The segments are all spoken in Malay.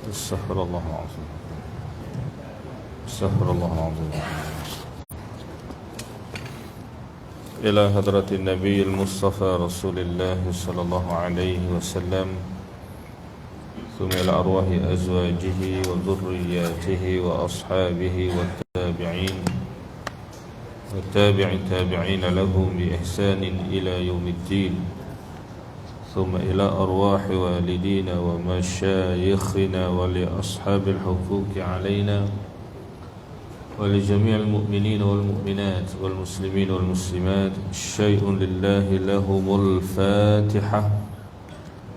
استغفر الله العظيم. استغفر الله العظيم. إلى حضرة النبي المصطفى رسول الله صلى الله عليه وسلم، ثم إلى أرواح أزواجه وذرياته وأصحابه والتابعين والتابعين لهم بإحسان إلى يوم الدين، ثم إلى أرواح والدينا ومشايخنا ولأصحاب الحقوق علينا ولجميع المؤمنين والمؤمنات والمسلمين والمسلمات. شيء لله لهم الفاتحة.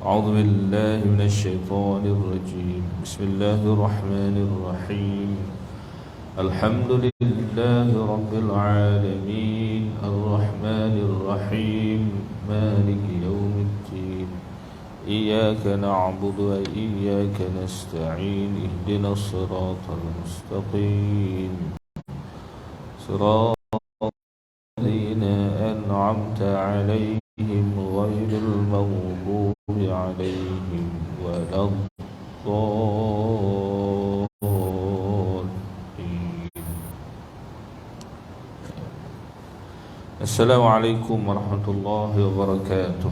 أعوذ بالله من الشيطان الرجيم. بسم الله الرحمن الرحيم. الحمد لله رب العالمين الرحمن الرحيم مالك يوم الدين. إياك نعبد وإياك نستعين. اهدنا الصراط المستقيم صراط الذين أنعمت عليهم غير المغضوب عليهم ولا الضالين. Assalamualaikum warahmatullahi wabarakatuh.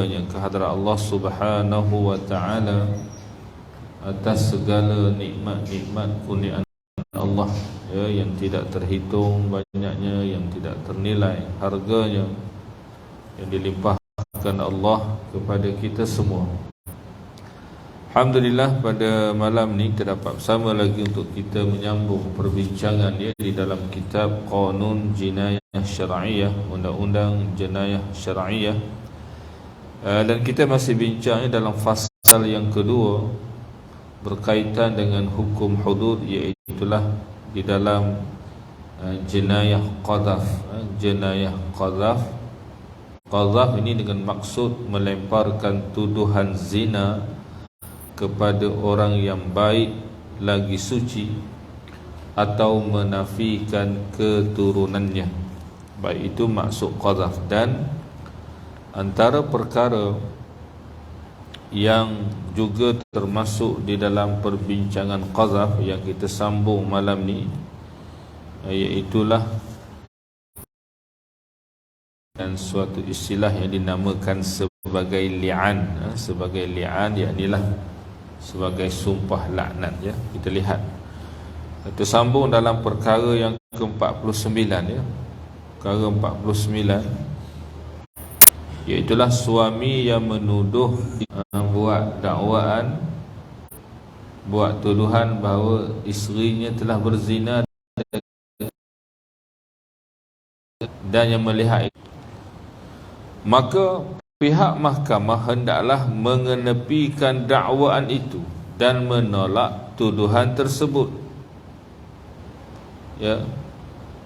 Yang kehadrat Allah Subhanahu wa taala atas segala nikmat-nikmat kurniaan Allah, ya, yang tidak terhitung banyaknya, yang tidak ternilai harganya, yang dilimpahkan Allah kepada kita semua. Alhamdulillah, pada malam ni kita dapat bersama lagi untuk kita menyambung perbincangan, ya, di dalam kitab Qanun Jinayah Syar'iyah, Undang-Undang Jenayah Syar'iyah. Dan kita masih bincangnya dalam fasal yang kedua berkaitan dengan hukum hudud, iaitulah di dalam jenayah qadhaf. Jenayah qadhaf, qadhaf ini dengan maksud melemparkan tuduhan zina kepada orang yang baik lagi suci atau menafikan keturunannya. Baik itu maksud qadhaf. Dan antara perkara yang juga termasuk di dalam perbincangan qadhaf yang kita sambung malam ni, iaitulah dan suatu istilah yang dinamakan sebagai li'an. Sebagai li'an, yaknilah sebagai sumpah laknat, ya. Kita lihat kita sambung dalam perkara yang ke-49, ya. Perkara 49, iaitulah suami yang menuduh, buat dakwaan, buat tuduhan bahawa isterinya telah berzina dan yang melihat itu. Maka pihak mahkamah hendaklah mengenepikan dakwaan itu dan menolak tuduhan tersebut, ya.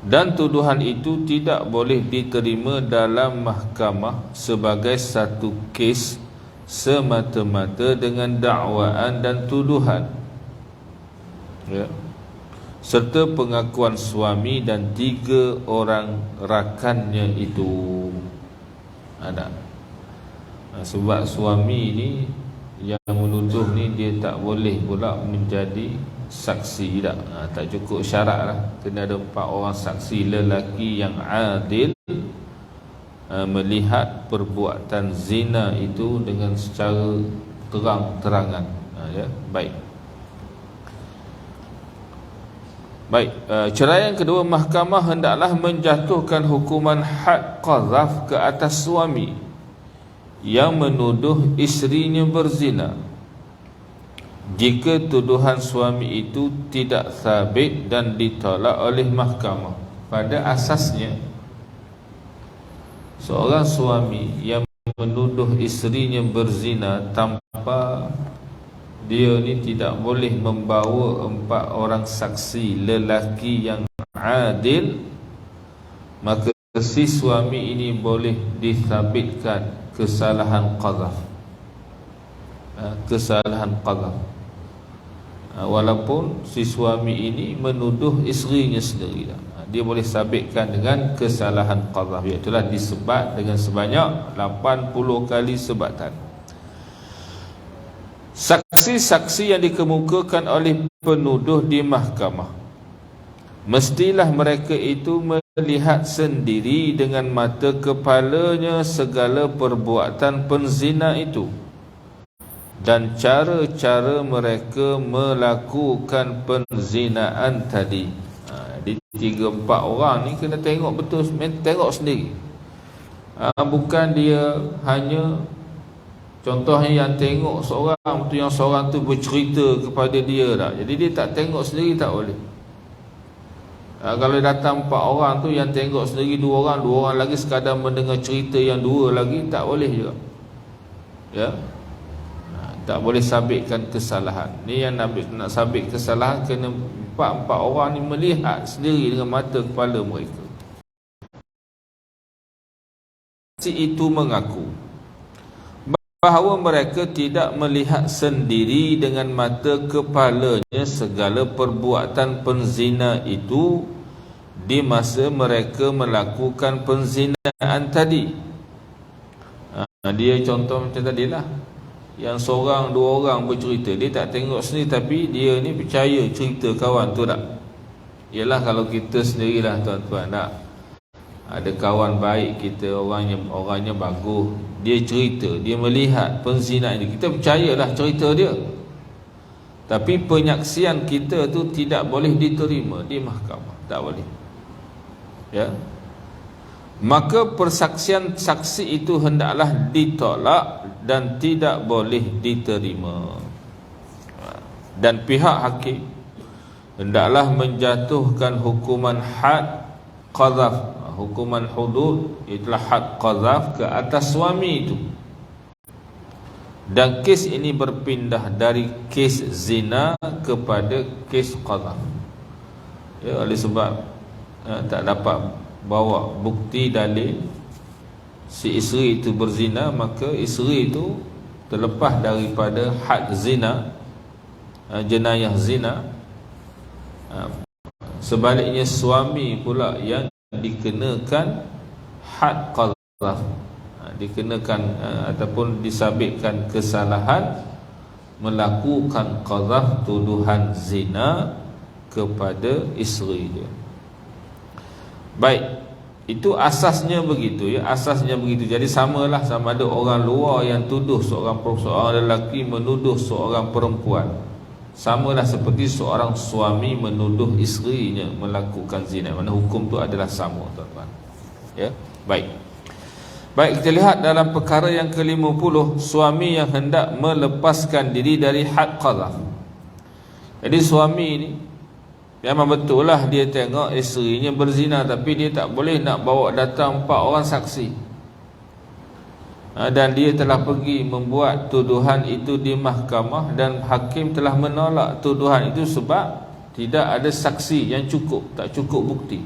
Dan tuduhan itu tidak boleh diterima dalam mahkamah sebagai satu kes semata-mata dengan dakwaan dan tuduhan, ya, serta pengakuan suami dan 3 orang rakannya itu. Ada. Sebab suami ini yang menuduh ni, dia tak boleh pula menjadi saksi, tak. Tak cukup syarat lah. Kena ada 4 orang saksi lelaki yang adil melihat perbuatan zina itu dengan secara terang-terangan, ya. Baik, cara yang kedua, mahkamah hendaklah menjatuhkan hukuman had qadhaf ke atas suami yang menuduh isterinya berzina jika tuduhan suami itu tidak sabit dan ditolak oleh mahkamah. Pada asasnya, seorang suami yang menuduh isterinya berzina tanpa dia ni tidak boleh membawa 4 orang saksi lelaki yang adil, maka si suami ini boleh disabitkan kesalahan qadhaf. Kesalahan qadhaf, walaupun si suami ini menuduh isterinya sendiri, dia boleh sabitkan dengan kesalahan qadhaf, iaitulah disebat dengan sebanyak 80 kali sebatan. Saksi-saksi yang dikemukakan oleh penuduh di mahkamah, mestilah mereka itu melihat sendiri dengan mata kepalanya segala perbuatan penzina itu dan cara-cara mereka melakukan penzinaan tadi. Di 3-4 orang ni kena tengok betul, tengok sendiri. Bukan dia hanya, contohnya yang tengok seorang tu, yang seorang tu bercerita kepada dia dah, jadi dia tak tengok sendiri tak boleh. Kalau datang 4 orang tu, yang tengok sendiri 2 orang lagi sekadar mendengar cerita yang 2 lagi, tak boleh juga. Ya, tak boleh sabitkan kesalahan. Ni yang nak sabit kesalahan, kena 4 orang ni melihat sendiri dengan mata kepala mereka. Si itu mengaku bahawa mereka tidak melihat sendiri dengan mata kepalanya segala perbuatan penzina itu di masa mereka melakukan penzinaan tadi. Dia contoh macam tadilah, yang seorang 2 orang bercerita, dia tak tengok sendiri, tapi dia ni percaya cerita kawan tu tak. Yalah, kalau kita sendirilah tuan-tuan, tak ada kawan baik kita, orangnya bagus, dia cerita, dia melihat penzinaan ini, kita percayalah cerita dia, tapi penyaksian kita tu tidak boleh diterima di mahkamah, tak boleh. Ya, maka persaksian saksi itu hendaklah ditolak dan tidak boleh diterima. Dan pihak hakim hendaklah menjatuhkan hukuman had qadhaf, hukuman hudud, itulah had qadhaf, ke atas suami itu. Dan kes ini berpindah dari kes zina kepada kes qadhaf. Ya, oleh sebab tak dapat bawa bukti dalil si isteri itu berzina, maka isteri itu terlepas daripada had zina, jenayah zina. Sebaliknya suami pula yang dikenakan had qadhaf, dikenakan ataupun disabitkan kesalahan melakukan qadhaf, tuduhan zina kepada isteri dia. Baik, itu asasnya begitu ya, asasnya begitu. Jadi samalah, sama ada orang luar yang tuduh seorang lelaki menuduh seorang perempuan, samalah seperti seorang suami menuduh isterinya melakukan zina. Mana hukum tu adalah sama, tuan-tuan. Ya, baik. Baik, kita lihat dalam perkara yang ke-50, suami yang hendak melepaskan diri dari had qadhaf. Jadi suami ni memang betul lah dia tengok isterinya berzina, tapi dia tak boleh nak bawa datang 4 orang saksi. Dan dia telah pergi membuat tuduhan itu di mahkamah, dan hakim telah menolak tuduhan itu sebab tidak ada saksi yang cukup, tak cukup bukti,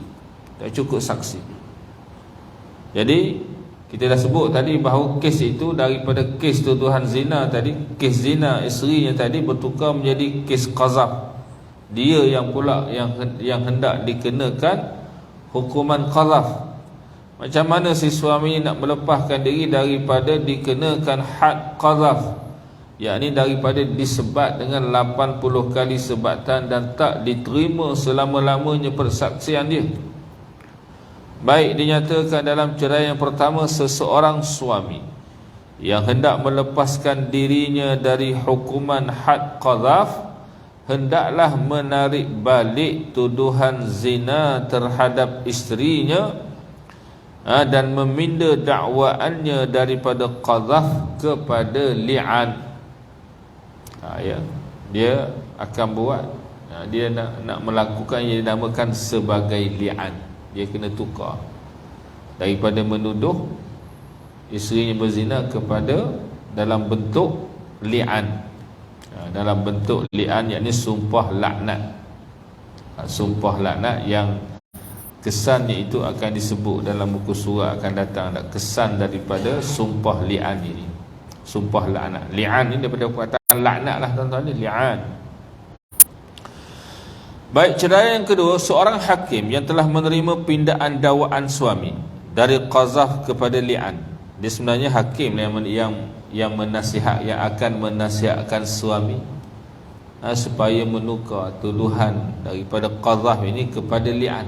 tak cukup saksi. Jadi kita dah sebut tadi bahawa kes itu daripada kes tuduhan zina tadi, kes zina isterinya tadi bertukar menjadi kes qazaf. Dia yang pula yang hendak dikenakan hukuman qazaf. Macam mana si suami nak melepaskan diri daripada dikenakan had qazaf, yakni daripada disebat dengan 80 kali sebatan dan tak diterima selama-lamanya persaksian dia. Baik, dinyatakan dalam ceraian yang pertama, seseorang suami yang hendak melepaskan dirinya dari hukuman had qazaf hendaklah menarik balik tuduhan zina terhadap isterinya dan meminda dakwaannya daripada qazaf kepada li'an. Ya, dia akan buat, dia nak melakukan yang dinamakan sebagai li'an. Dia kena tukar daripada menuduh isterinya berzina kepada dalam bentuk li'an. Dalam bentuk li'an, yakni sumpah laknat. Sumpah laknat yang kesannya itu akan disebut dalam buku surah akan datang, kesan daripada sumpah li'an ini. Sumpah laknat. Li'an ini daripada perkataan laknat lah, tuan-tuan, ni li'an. Baik, ceraian yang kedua, seorang hakim yang telah menerima pindaan dakwaan suami dari qazaf kepada li'an, Dia sebenarnya hakim yang menasihat, yang akan menasihatkan suami supaya menukar tuduhan daripada qadhaf ini kepada li'an.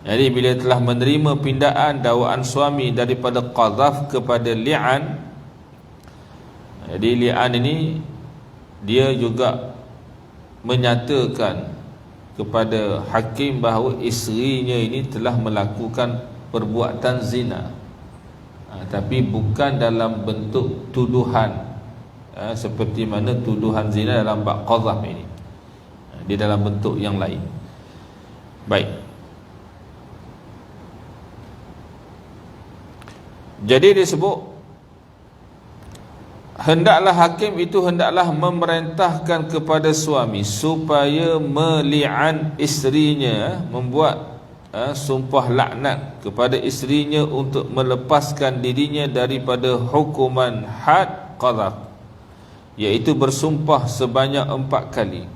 Jadi bila telah menerima pindaan dakwaan suami daripada qadhaf kepada li'an, jadi li'an ini dia juga menyatakan kepada hakim bahawa isterinya ini telah melakukan perbuatan zina, tapi bukan dalam bentuk tuduhan seperti mana tuduhan zina dalam bab qadhaf ini. Dia dalam bentuk yang lain. Baik. Jadi disebut hendaklah hakim itu hendaklah memerintahkan kepada suami supaya meli'an isterinya, membuat sumpah laknat kepada isterinya untuk melepaskan dirinya daripada hukuman had qadhaf, iaitu bersumpah sebanyak 4 kali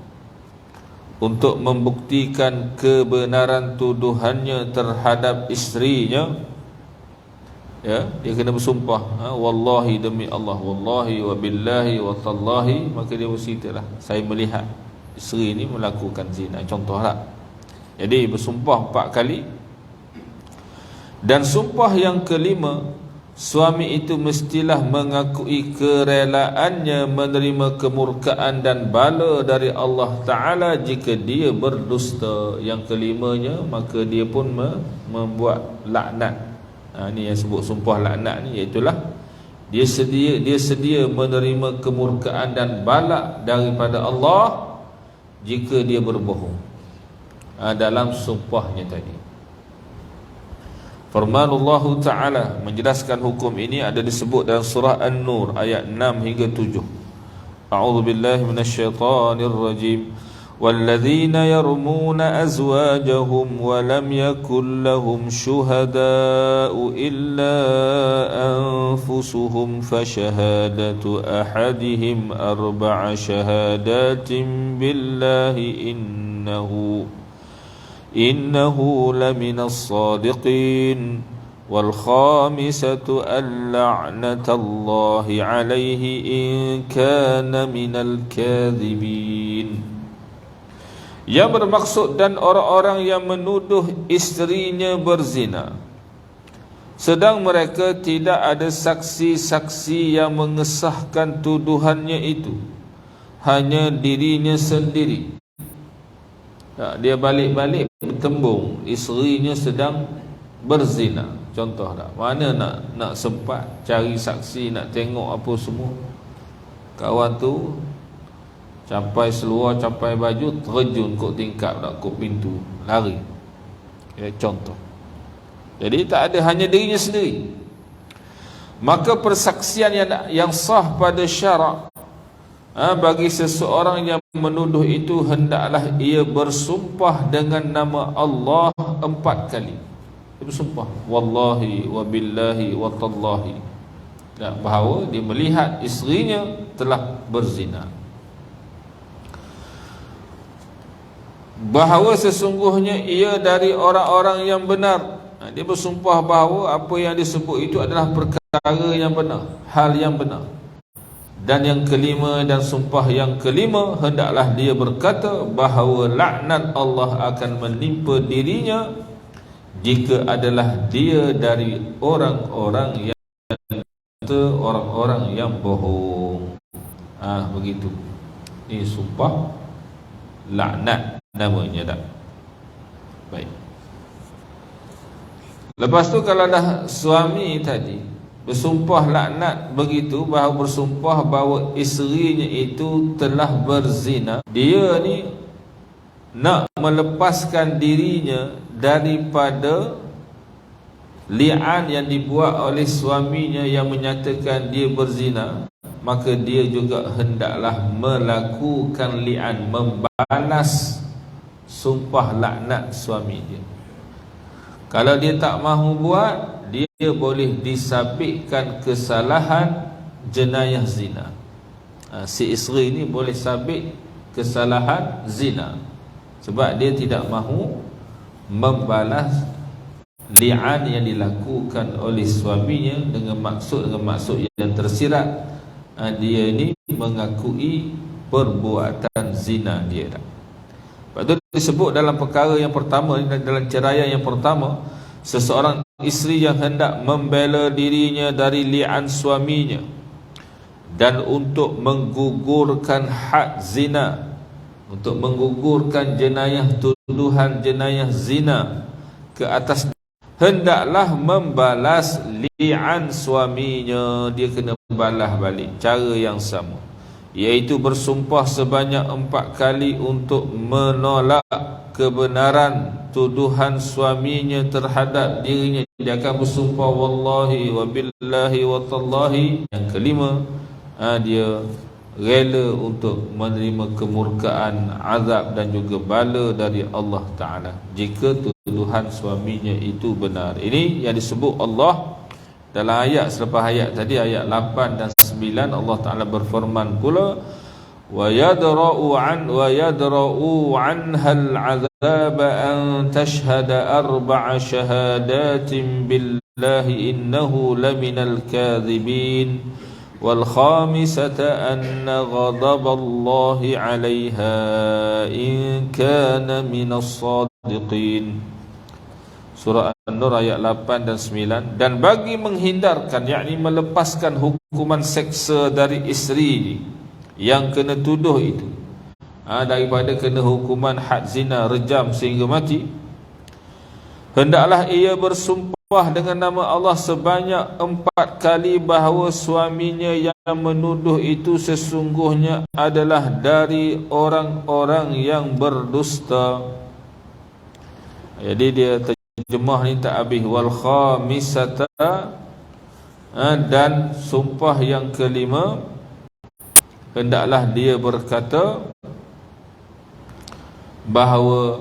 untuk membuktikan kebenaran tuduhannya terhadap isterinya. Ya, dia kena bersumpah, wallahi demi Allah, wallahi wa billahi wa tallahi, maka dia bersitalah, saya melihat isteri ini melakukan zina, contohlah. Jadi bersumpah 4 kali. Dan sumpah yang kelima, suami itu mestilah mengakui kerelaannya menerima kemurkaan dan bala dari Allah Ta'ala jika dia berdusta. Yang kelimanya, maka dia pun membuat laknat. Ini yang sebut sumpah laknat ni, iaitulah dia sedia menerima kemurkaan dan bala daripada Allah jika dia berbohong dalam sumpahnya tadi. Firman Allah Ta'ala menjelaskan hukum ini ada disebut dalam surah An-Nur ayat 6 hingga 7. A'udzubillahi minasyaitanir rajim. وَالَّذِينَ يَرْمُونَ أَزْوَاجَهُمْ وَلَمْ يَكُنْ لَهُمْ شُهَدَاءُ إِلَّا أَنفُسُهُمْ فَشَهَادَةُ أَحَدِهِمْ 4 شَهَادَاتٍ بِاللَّهِ إِنَّهُ لَمِنَ الصَّادِقِينَ وَالْخَامِسَةُ اللعنة الله عَلَيْهِ إِنْ كَانَ مِنَ الْكَاذِبِينَ. Yang bermaksud dan orang-orang yang menuduh isterinya berzina, sedang mereka tidak ada saksi-saksi yang mengesahkan tuduhannya itu, hanya dirinya sendiri. Dia balik-balik bertembung isterinya sedang berzina, contoh tak? Mana nak sempat cari saksi, nak tengok apa semua. Kawan tu capai seluar, capai baju, terjun kot tingkap tak, kot pintu, lari. Contoh. Jadi tak ada, hanya dirinya sendiri. Maka persaksian yang sah pada syarak bagi seseorang yang menuduh itu, hendaklah ia bersumpah dengan nama Allah 4 kali. Dia bersumpah wallahi wa billahi wa tallahi, bahawa dia melihat isterinya telah berzina, bahawa sesungguhnya ia dari orang-orang yang benar. Dia bersumpah bahawa apa yang disebut itu adalah perkara yang benar, hal yang benar. Dan yang kelima, dan sumpah yang kelima, hendaklah dia berkata bahawa laknat Allah akan menimpa dirinya jika adalah dia dari orang-orang yang bohong. Begitu. Ini sumpah laknat namanya dah. Baik. Lepas tu kalau dah suami tadi bersumpah laknat begitu, bahawa bersumpah bahawa isterinya itu telah berzina, dia ni nak melepaskan dirinya daripada li'an yang dibuat oleh suaminya yang menyatakan dia berzina, maka dia juga hendaklah melakukan li'an, membalas sumpah laknat suami dia. Kalau dia tak mahu buat, dia boleh disabitkan kesalahan jenayah zina. Si isteri ni boleh sabit kesalahan zina sebab dia tidak mahu membalas li'an yang dilakukan oleh suaminya dengan maksud yang tersirat, dia ini mengakui perbuatan zina dia. Sebab itu disebut dalam perkara yang pertama, dalam ceraian yang pertama, seseorang isteri yang hendak membela dirinya dari li'an suaminya dan untuk menggugurkan had zina, untuk menggugurkan jenayah tuduhan jenayah zina ke atas, hendaklah membalas li'an suaminya. Dia kena balas balik cara yang sama, iaitu bersumpah sebanyak 4 kali untuk menolak kebenaran tuduhan suaminya terhadap dirinya. Dia akan bersumpah wallahi wa billahi wa tallahi. Yang kelima, dia rela untuk menerima kemurkaan, azab dan juga bala dari Allah Ta'ala jika tuduhan suaminya itu benar. Ini yang disebut Allah dalam ayat selepas ayat tadi, ayat 8 dan 9. Allah Ta'ala berfirman pula, wa yadra'u anha al-'azab an tashhada 4 shahadatin billahi innahu laminal kadhibin wal khamisata anna ghadaballahi 'alayha in kana minas sadiqin. Surah An-Nur ayat 8 dan 9. Dan bagi menghindarkan, yakni melepaskan hukuman seksa dari isteri yang kena tuduh itu, daripada kena hukuman had zina, rejam sehingga mati, hendaklah ia bersumpah dengan nama Allah sebanyak 4 kali bahawa suaminya yang menuduh itu sesungguhnya adalah dari orang-orang yang berdusta. Jadi dia terjemah ni tak habis, wal khamisata, dan sumpah yang kelima, hendaklah dia berkata bahawa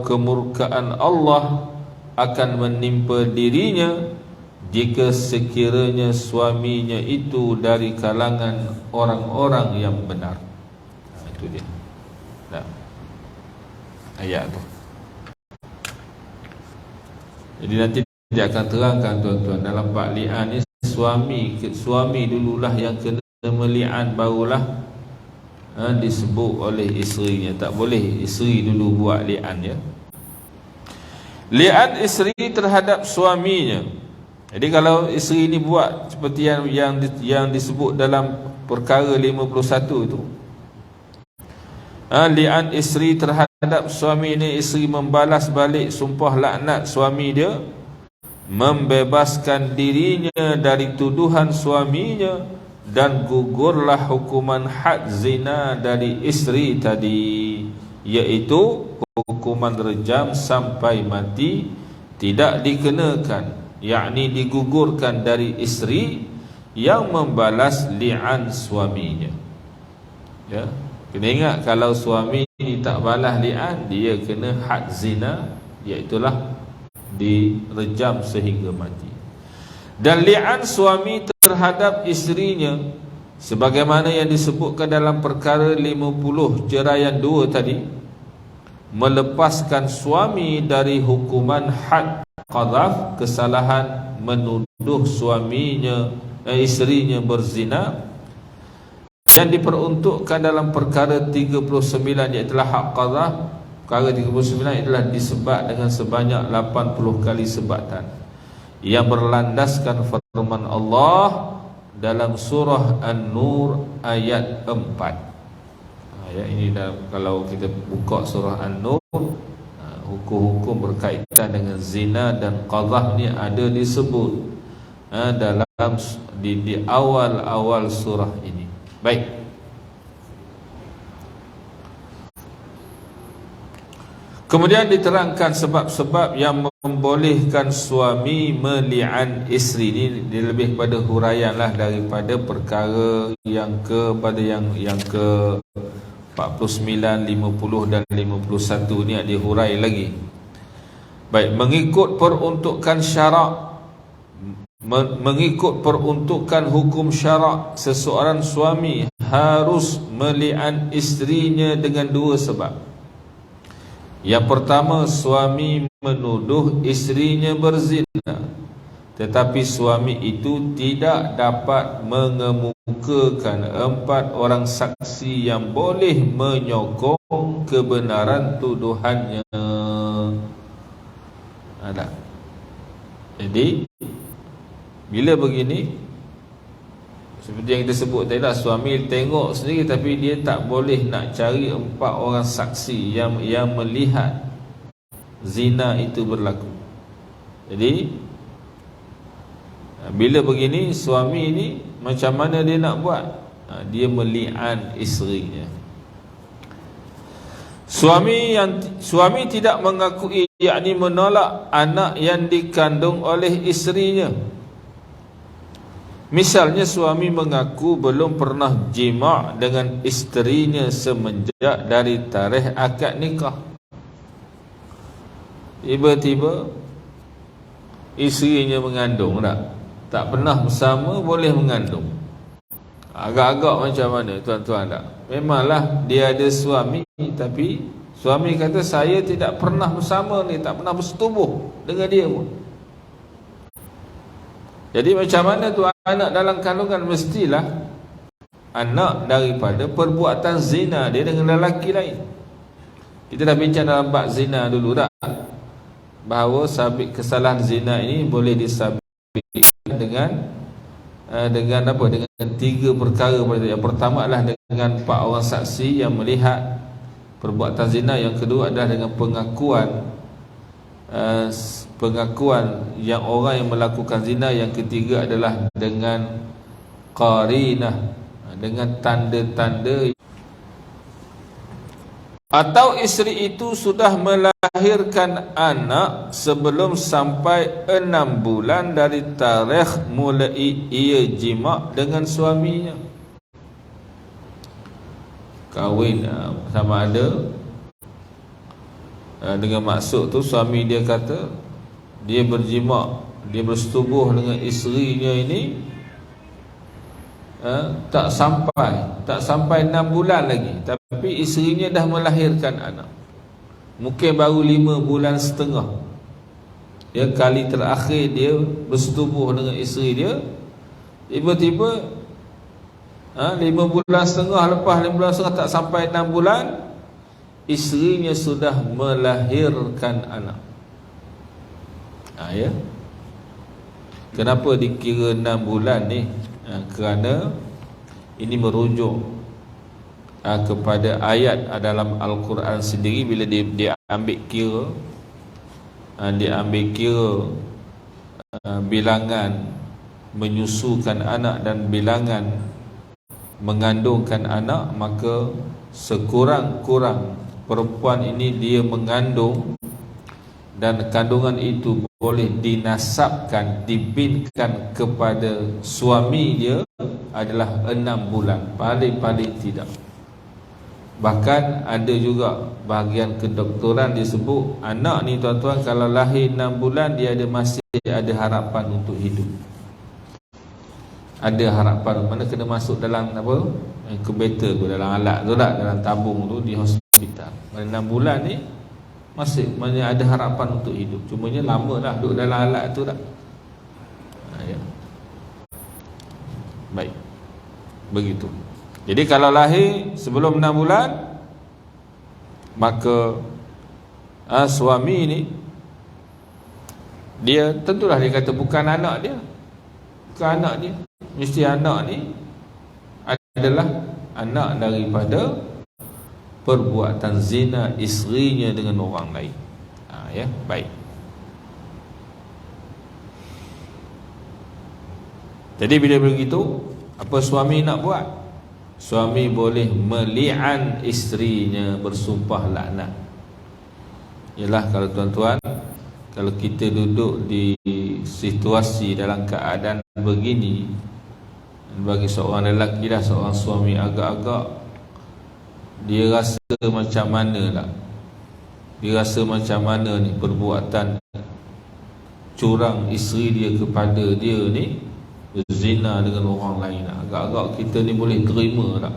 kemurkaan Allah akan menimpa dirinya jika sekiranya suaminya itu dari kalangan orang-orang yang benar. Itu dia. Ayat tu. Jadi nanti dia akan terangkan tuan-tuan, dalam bab li'an ni suami dululah yang kena meli'an, barulah disebut oleh isterinya. Tak boleh isteri dulu buat li'an, ya. Li'an isteri terhadap suaminya. Jadi kalau isteri ni buat seperti yang disebut dalam perkara 51 itu, li'an isteri terhadap suami ni, isteri membalas balik sumpah laknat suami dia, membebaskan dirinya dari tuduhan suaminya, dan gugurlah hukuman had zina dari isteri tadi, iaitu hukuman rejam sampai mati, tidak dikenakan, yakni digugurkan dari isteri yang membalas li'an suaminya. Ya, kena ingat, kalau suami ni tak balas li'an, dia kena had zina, iaitulah direjam sehingga mati. Dan li'an suami terhadap isterinya, sebagaimana yang disebutkan dalam perkara 50 ceraian 2 tadi, melepaskan suami dari hukuman had qadhaf, kesalahan menuduh suaminya, isterinya berzina, yang diperuntukkan dalam perkara 39, iaitu hak qadhaf. Perkara 39 adalah disebat dengan sebanyak 80 kali sebatan, yang berlandaskan firman Allah dalam surah An-Nur ayat 4. Ayat ini kalau kita buka surah An-Nur, hukum-hukum berkaitan dengan zina dan qadhaf ni ada disebut dalam di awal-awal surah ini. Baik. Kemudian diterangkan sebab-sebab yang membolehkan suami meli'an isteri. Ini lebih pada huraianlah daripada perkara yang ke 49, 50 dan 51 ni ada hurai lagi. Baik, mengikut peruntukan syarak, mengikut peruntukan hukum syarak, seseorang suami harus meli'an isterinya dengan 2 sebab. Yang pertama, suami menuduh isterinya berzina, tetapi suami itu tidak dapat mengemukakan 4 orang saksi yang boleh menyokong kebenaran tuduhannya. Ada. Jadi bila begini, seperti yang kita sebut tadi lah, suami tengok sendiri tapi dia tak boleh nak cari 4 orang saksi yang melihat zina itu berlaku. Jadi bila begini, suami ni macam mana dia nak buat? Dia meli'an isterinya. Suami tidak mengakui, yakni menolak anak yang dikandung oleh isterinya. Misalnya suami mengaku belum pernah jima' dengan isterinya semenjak dari tarikh akad nikah. Tiba-tiba isterinya mengandung tak pernah bersama, boleh mengandung. Agak-agak macam mana tuan-tuan tak? Memanglah dia ada suami, tapi suami kata saya tidak pernah bersama ni, tak pernah bersetubuh dengan dia pun. Jadi macam mana tu anak dalam kandungan? Mestilah anak daripada perbuatan zina dia dengan lelaki lain. Kita dah bincang dalam bab zina dulu dah, bahawa sabit kesalahan zina ini boleh disabitkan dengan apa? Dengan 3 perkara. Yang pertama adalah dengan 4 orang saksi yang melihat perbuatan zina. Yang kedua adalah dengan pengakuan yang orang yang melakukan zina. Yang ketiga adalah dengan qarinah, dengan tanda-tanda. Atau isteri itu sudah melahirkan anak sebelum sampai 6 bulan dari tarikh mulai ia jima' dengan suaminya. Kahwin sama ada dengan maksud tu suami dia kata dia berjima', dia bersetubuh dengan isterinya ini tak sampai 6 bulan lagi, tapi isterinya dah melahirkan anak. Mungkin baru 5 bulan setengah. Ya, kali terakhir dia bersetubuh dengan isteri dia, tiba-tiba 5 bulan setengah, lepas 5 bulan setengah tak sampai 6 bulan, isterinya sudah melahirkan anak. Ya. Kenapa dikira 6 bulan ni? Kerana ini merujuk kepada ayat dalam Al-Quran sendiri. Bila dia ambil kira, bilangan menyusukan anak dan bilangan mengandungkan anak, maka sekurang-kurang perempuan ini dia mengandung, dan kandungan itu boleh dinasabkan, dibinkan kepada suami dia adalah 6 bulan, paling-paling tidak. Bahkan ada juga bahagian kedoktoran disebut anak ni tuan-tuan kalau lahir 6 bulan dia masih ada harapan untuk hidup. Ada harapan, mana kena masuk dalam apa? Incubator tu, dalam alat tu tak, dalam tabung tu di hospital. 6 bulan ni masih ada harapan untuk hidup. Cumanya lama dah duduk dalam alat tu tak. Ya. Baik. Begitu. Jadi kalau lahir sebelum 6 bulan, maka suami ni dia tentulah dia kata bukan anak dia. Bukan anak dia. Mesti anak ni adalah anak daripada perbuatan zina isterinya dengan orang lain. Ya, baik. Jadi bila begitu, apa suami nak buat? Suami boleh meli'an isterinya, bersumpah laknat. Yalah, kalau tuan-tuan, kalau kita duduk di situasi dalam keadaan begini, bagi seorang lelaki dah, seorang suami, agak-agak dia rasa macam mana lah. Dia rasa macam mana ni perbuatan curang isteri dia kepada dia ni, zina dengan orang lain lah. Agak-agak kita ni boleh terima tak?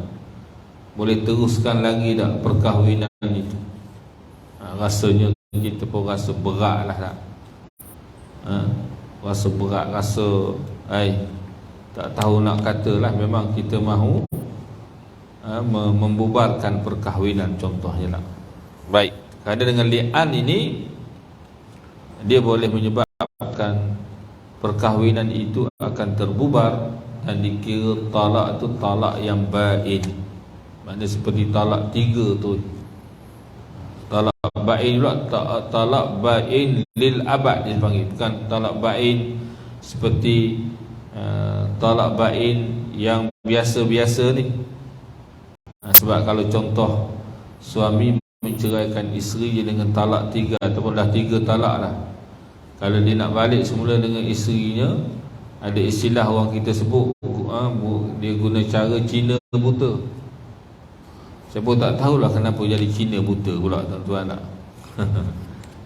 Boleh teruskan lagi tak perkahwinan itu? Rasanya kita pun rasa berat lah tak? Rasa berat, rasa tak tahu nak kata lah. Memang kita mahu membubarkan perkahwinan contohnya lah. Baik, kerana dengan li'an ini dia boleh menyebabkan perkahwinan itu akan terbubar dan dikira talak itu talak yang bain. Maknanya seperti talak 3 tu. Talak bain pula talak bain lil abad dia panggil. Bukan talak bain seperti talak bain yang biasa-biasa ni. Sebab kalau contoh suami menceraikan isteri dia dengan talak 3 ataupun dah 3 talak lah, kalau dia nak balik semula dengan isterinya, ada istilah orang kita sebut, dia guna cara Cina buta. Saya pun tak tahulah kenapa jadi Cina buta pula tuan-tuan tak.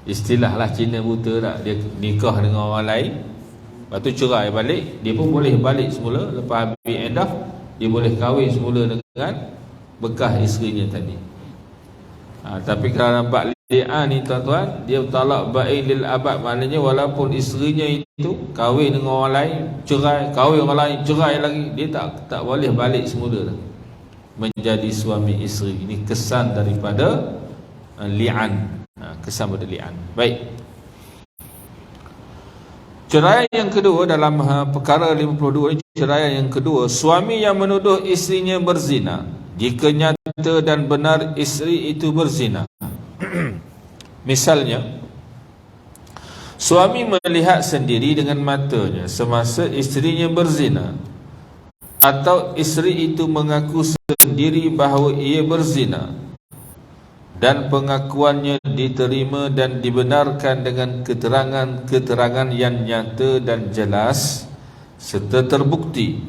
Istilah lah Cina buta tak. Dia nikah dengan orang lain, lepas tu cerai balik, dia pun boleh balik semula. Lepas habis iddah, dia boleh kahwin semula dengan bekas isterinya tadi. Tapi kalau nampak li'an ni tuan-tuan, dia talak bain lil abad. Maknanya walaupun isterinya itu kahwin dengan orang lain, cerai, kahwin orang lain, cerai lagi, dia tak boleh balik semula dah menjadi suami isteri. Ini kesan daripada li'an. Kesan pada li'an. Baik. Cerai yang kedua dalam perkara 52 ini, cerai yang kedua, suami yang menuduh isterinya berzina jika nyata dan benar isteri itu berzina. Misalnya, suami melihat sendiri dengan matanya semasa isterinya berzina, atau isteri itu mengaku sendiri bahawa ia berzina dan pengakuannya diterima dan dibenarkan dengan keterangan-keterangan yang nyata dan jelas serta terbukti,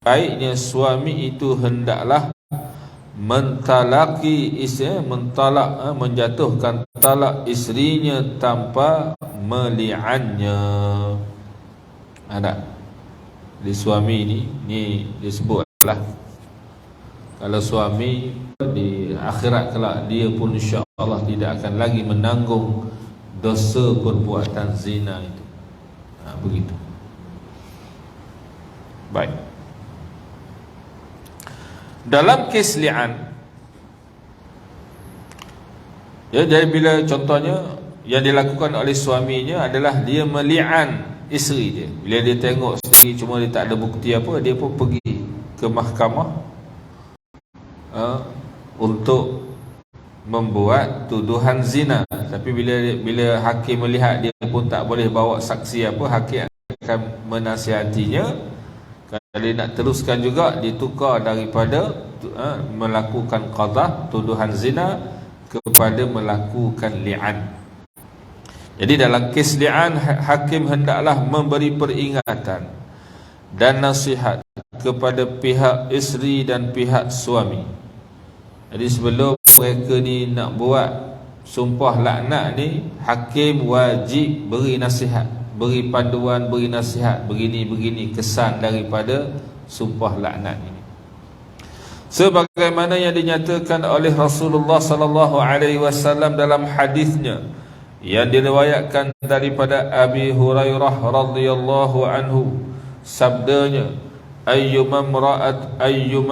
baiknya suami itu hendaklah mentalaki isteri, menjatuhkan talak isterinya tanpa meli'annya. Ada di suami ni disebutlah, kalau suami di akhirat kelak dia pun insya-Allah tidak akan lagi menanggung dosa perbuatan zina itu. Begitu. Baik. Dalam kes li'an, jadi bila contohnya yang dilakukan oleh suaminya adalah dia meli'an isteri dia. Bila dia tengok sendiri cuma dia tak ada bukti apa, dia pun pergi ke mahkamah untuk membuat tuduhan zina. Tapi bila hakim melihat dia pun tak boleh bawa saksi apa, hakim akan menasihatinya. Kalau dia nak teruskan juga, ditukar daripada melakukan qadha tuduhan zina kepada melakukan li'an. Jadi dalam kes li'an, hakim hendaklah memberi peringatan dan nasihat kepada pihak isteri dan pihak suami. Jadi sebelum mereka ni nak buat sumpah laknat ni, hakim wajib beri nasihat, beri panduan, beri nasihat, begini-begini kesan daripada sumpah laknat ini. Sebagaimana yang dinyatakan oleh Rasulullah sallallahu alaihi wasallam dalam hadisnya yang diriwayatkan daripada Abi Hurairah radhiyallahu anhu, sabdanya, ayyuma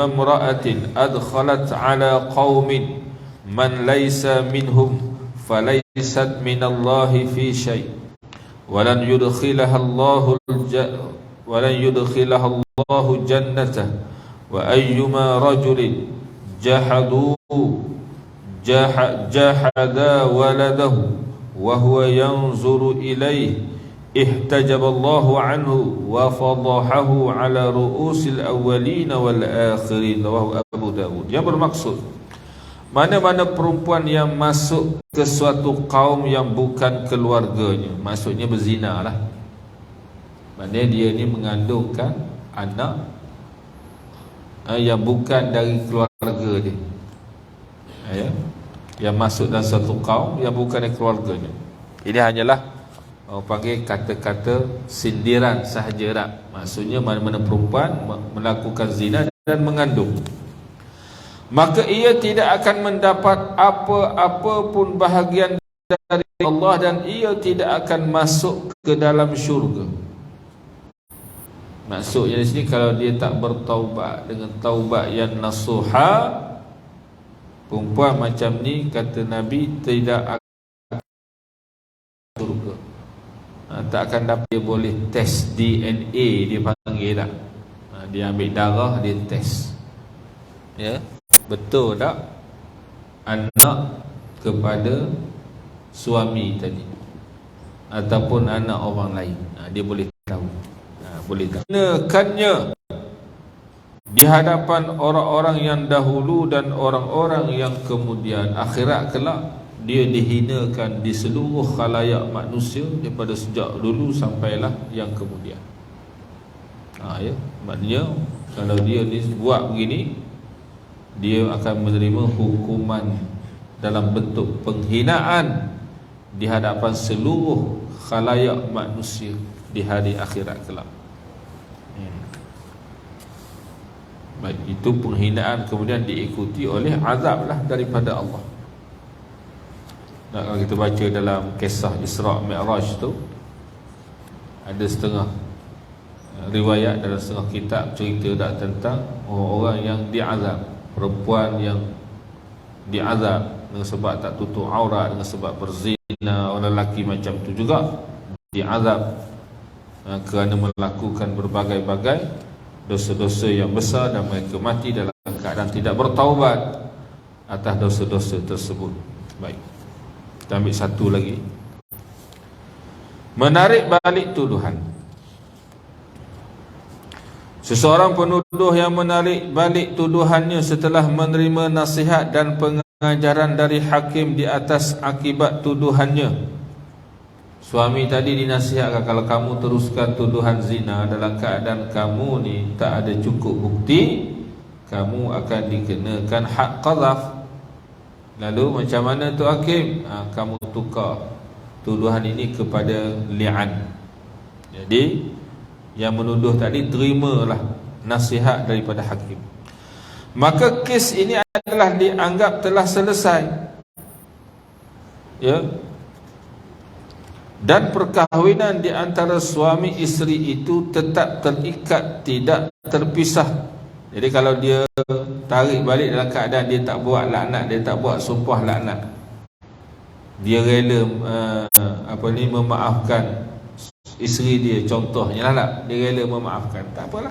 imra'atin adkhalat ala qaumin man laysa minhum falaysat minallahi fi syai' walan yudkhilaha Allahu jannatah wa ayyuma rajulin jahada waladahu wa huwa yanzuru ilayhi ihtajaballahu anhu wa fadahahu ala ru'usil awwalin wal akhirin. Rawahu Abu Dawud. Yang bermaksud, mana-mana perempuan yang masuk ke suatu kaum yang bukan keluarganya, maksudnya berzina lah, maknanya dia ni mengandungkan anak yang bukan dari keluarga dia, yang masuk dalam satu kaum yang bukan dari keluarganya. Ini hanyalah orang panggil kata-kata sindiran sahaja tak? Maksudnya mana-mana perempuan melakukan zina dan mengandung. maka ia tidak akan mendapat apa-apa pun bahagian dari Allah, dan ia tidak akan masuk ke dalam syurga. Maksudnya di sini, kalau dia tak bertaubat dengan taubat yang nasuha, perempuan macam ni kata Nabi tidak akan syurga. Tak akan dapat. Dia boleh test DNA, dia panggil tak. Dia ambil darah, dia test, ya, betul tak anak kepada suami tadi ataupun anak orang lain. Dia boleh tahu. Boleh tahu. Kenakannya di hadapan orang-orang yang dahulu dan orang-orang yang kemudian. Akhirat kelak dia dihinakan di seluruh khalayak manusia, daripada sejak dulu sampailah yang kemudian. Ya, maknanya kalau dia buat begini, dia akan menerima hukuman dalam bentuk penghinaan di hadapan seluruh khalayak manusia di hari akhirat kelak. Baik, itu penghinaan kemudian diikuti oleh azab lah daripada Allah. Kalau kita baca dalam kisah Isra' Mi'raj tu, ada setengah riwayat dalam setengah kitab cerita tak tentang orang-orang yang diazab, perempuan yang diazab dengan sebab tak tutup aurat, dengan sebab berzina. Orang lelaki macam tu juga diazab kerana melakukan berbagai-bagai dosa-dosa yang besar, dan mereka mati dalam keadaan tidak bertaubat atas dosa-dosa tersebut. Baik, kita ambil satu lagi. Menarik balik tuduhan. Seseorang penuduh yang menarik balik tuduhannya setelah menerima nasihat dan pengajaran dari hakim di atas akibat tuduhannya. Suami tadi dinasihatkan, kalau kamu teruskan tuduhan zina dalam keadaan kamu ni tak ada cukup bukti, kamu akan dikenakan had qadhaf. Lalu macam mana tu hakim? Kamu tukar tuduhan ini kepada li'an. Jadi yang menuduh tadi terimalah nasihat daripada hakim. Maka kes ini adalah dianggap telah selesai, ya. Dan perkahwinan di antara suami isteri itu tetap terikat, tidak terpisah. Jadi kalau dia tarik balik dalam keadaan dia tak buat laknat, dia tak buat sumpah laknat, dia rela memaafkan isteri dia, contohnya lah, dia rela memaafkan, tak apalah.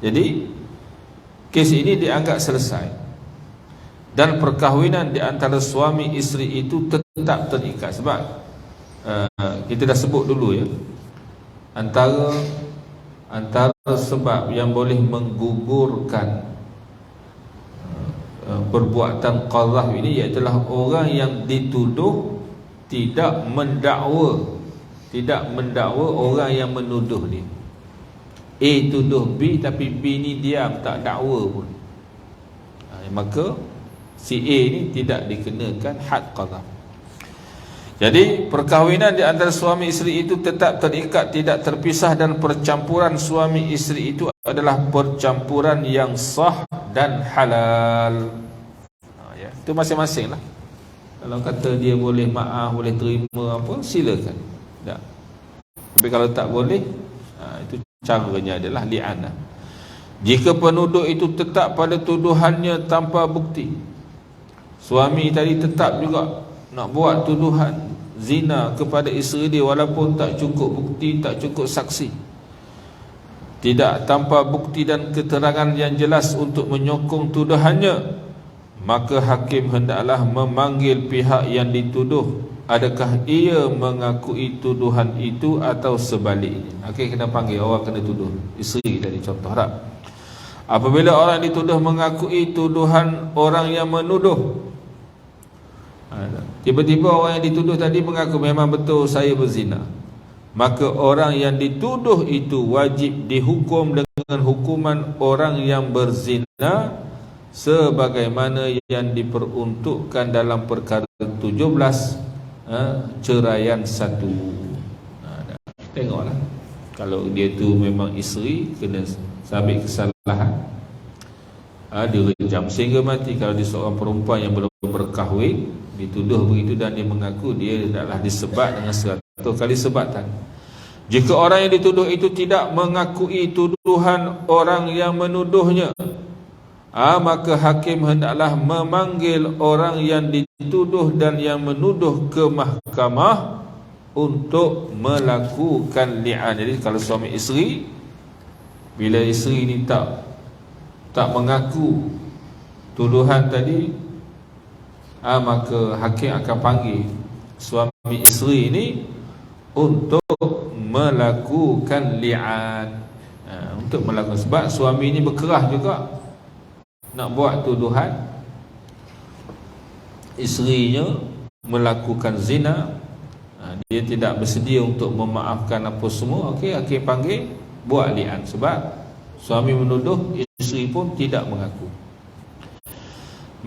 Jadi kes ini dianggap selesai, dan perkahwinan di antara suami isteri itu tetap terikat. Sebab kita dah sebut dulu, ya, antara sebab yang boleh menggugurkan perbuatan qadhaf ini ialah orang yang dituduh tidak mendakwa orang yang menuduh dia. A tuduh B, tapi B ni diam, tak dakwa pun. Maka si A ni tidak dikenakan had qadhaf. Jadi perkahwinan di antara suami isteri itu tetap terikat, tidak terpisah, dan percampuran suami isteri itu adalah percampuran yang sah dan halal. Ya, itu masing-masing lah. Kalau kata dia boleh maaf, boleh terima apa, silakan. Tak. Tapi kalau tak boleh, itu caranya adalah li'anah. Jika penuduh itu tetap pada tuduhannya tanpa bukti, suami tadi tetap juga nak buat tuduhan zina kepada isteri dia walaupun tak cukup bukti, tak cukup saksi, tidak tanpa bukti dan keterangan yang jelas untuk menyokong tuduhannya, maka hakim hendaklah memanggil pihak yang dituduh, adakah ia mengakui tuduhan itu atau sebaliknya. Hakim kena panggil orang kena tuduh, isteri tadi contoh tak. Apabila orang dituduh mengakui tuduhan orang yang menuduh, tiba-tiba orang yang dituduh tadi mengaku memang betul saya berzina, maka orang yang dituduh itu wajib dihukum dengan hukuman orang yang berzina sebagaimana yang diperuntukkan dalam perkara 17 ceraian 1. Tengoklah, kalau dia tu memang isteri kena sabit kesalahan, direjam sehingga mati. Kalau dia seorang perempuan yang belum berkahwin, dituduh begitu dan dia mengaku, dia adalah disebat dengan 100 kali sebatan. Jika orang yang dituduh itu tidak mengakui tuduhan orang yang menuduhnya, maka hakim hendaklah memanggil orang yang dituduh dan yang menuduh ke mahkamah untuk melakukan li'an. Jadi kalau suami isteri, bila isteri ni tak mengaku tuduhan tadi, maka hakim akan panggil suami isteri ini untuk melakukan li'an. Untuk melakukan, sebab suami ini berkerah juga nak buat tuduhan isterinya melakukan zina. Dia tidak bersedia untuk memaafkan apa semua. Okey, hakim panggil, buat li'an. Sebab suami menuduh, isteri pun tidak mengaku.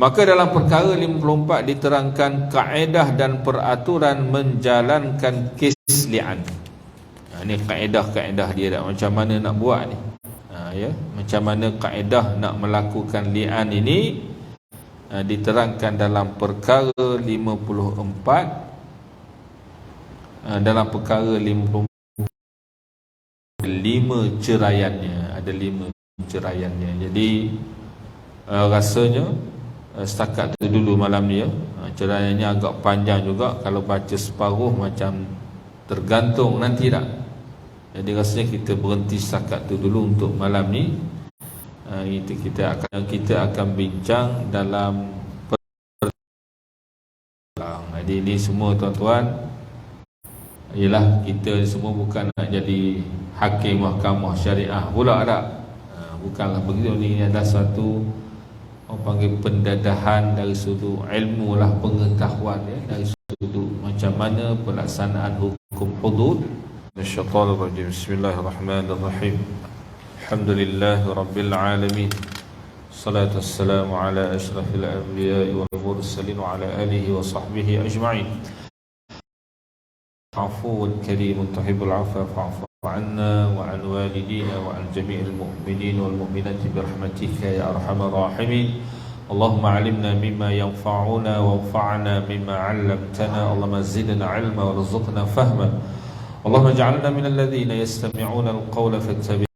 Maka dalam perkara 54 diterangkan kaedah dan peraturan menjalankan kes li'an. Ini kaedah-kaedah dia dah, macam mana nak buat ni. Macam mana kaedah nak melakukan li'an ini diterangkan dalam perkara 54. Dalam perkara 54 5 ceraiannya, ada 5 ceraiannya. Jadi rasanya setakat tu dulu malam ni ceraiannya agak panjang juga. Kalau baca separuh macam tergantung nanti tak. Jadi rasanya kita berhenti setakat tu dulu untuk malam ni. Itu kita akan bincang dalam jadi ini semua tuan-tuan, ialah kita semua bukan nak jadi hakim mahkamah syariah pula tak. Bukanlah begitu. Ini adalah satu, orang panggil, pendadahan dari sudut ilmu lah, pengetahuan dari sudut macam mana pelaksanaan hukum hudud. Syaitanirrajim. Bismillahirrahmanirrahim. Alhamdulillahi rabbil alamin. Salatu wassalamu ala asyrafil anbiya'i wal mursalin wa ala alihi wa sahbihi ajma'in. عفو كريم تحب العفو فاعف عنا وعن والدينا وعن جميع المؤمنين والمؤمنات برحمتك يا أرحم الراحمين. اللهم علمنا مما ينفعنا وانفعنا مما علمتنا. اللهم زدنا علما وارزقنا فهما. اللهم اجعلنا من الذين يستمعون القول فاتبعون